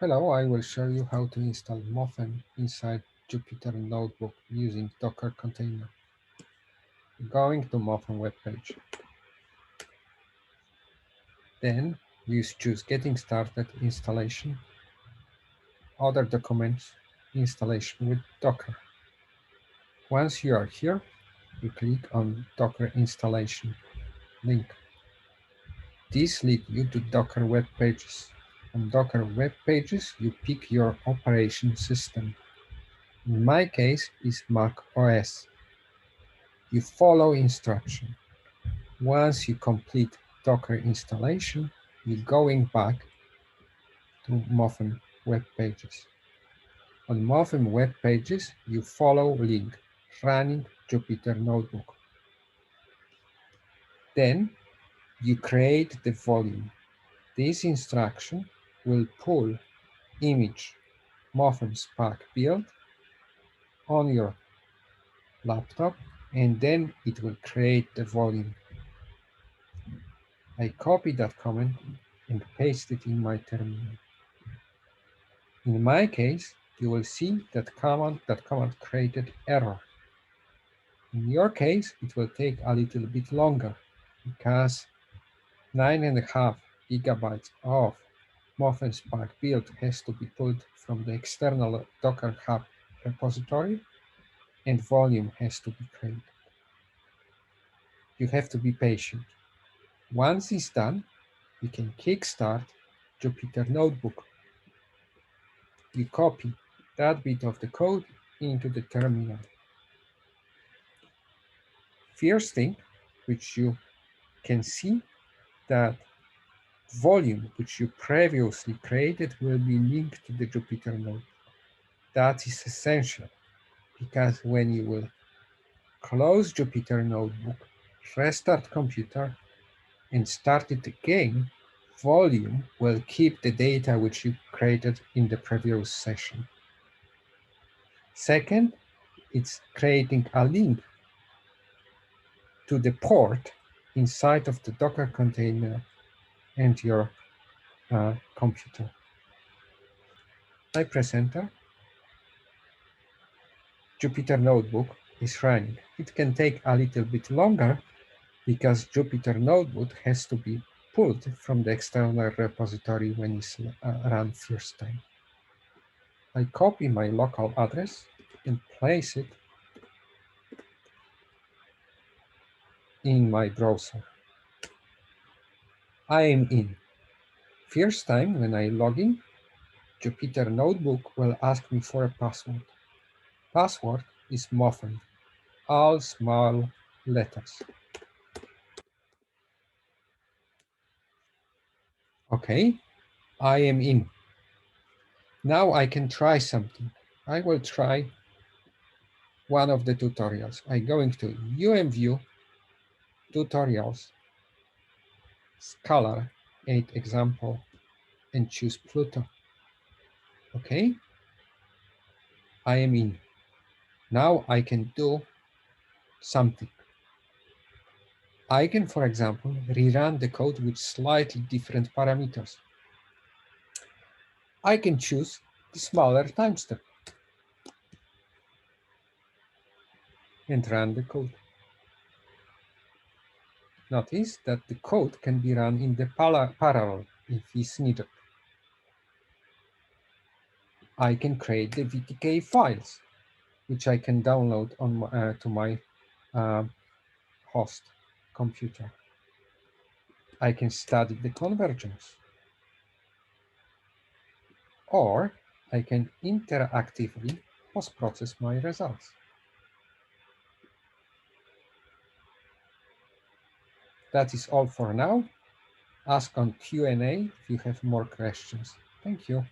Hello, I will show you how to install MoFEM inside Jupyter Notebook using Docker container. Going to MoFEM webpage. Then you choose Getting Started Installation, Other Documents, Installation with Docker. Once you are here, you click on Docker Installation link. This leads you to Docker web pages. On Docker web pages, you pick your operation system. In my case, it's Mac OS. You follow instruction. Once you complete Docker installation, you're going back to MoFEM web pages. On MoFEM web pages, you follow link running Jupyter Notebook. Then you create the volume. This instruction will pull image MoFEM Spark build on your laptop, and then it will create the volume. I copy that comment and paste it in my terminal. In my case, you will see that command created error. In your case, it will take a little bit longer because 9.5 gigabytes of MoFEM Spark build has to be pulled from the external Docker Hub repository and volume has to be created. You have to be patient. Once it's done, you can kickstart Jupyter Notebook. You copy that bit of the code into the terminal. First thing, which you can see that volume which you previously created will be linked to the Jupyter node. That is essential because when you will close Jupyter Notebook, restart computer, and start it again, volume will keep the data which you created in the previous session. Second, it's creating a link to the port inside of the Docker container and your computer. I press enter. Jupyter Notebook is running. It can take a little bit longer because Jupyter Notebook has to be pulled from the external repository when it's run first time. I copy my local address and place it in my browser. I am in. First time when I log in, Jupyter Notebook will ask me for a password. Password is MoFEM, all small letters. Okay, I am in. Now I can try something. I will try one of the tutorials. I'm going to UMView, tutorials, Scholar 8 example, and choose Pluto. Okay, I am in. Now I can do something. I can, for example, rerun the code with slightly different parameters. I can choose the smaller time step and run the code. Notice that the code can be run in the parallel if it's needed. I can create the VTK files, which I can download on to my host computer. I can study the convergence, or I can interactively post-process my results. That is all for now. Ask on Q&A if you have more questions. Thank you.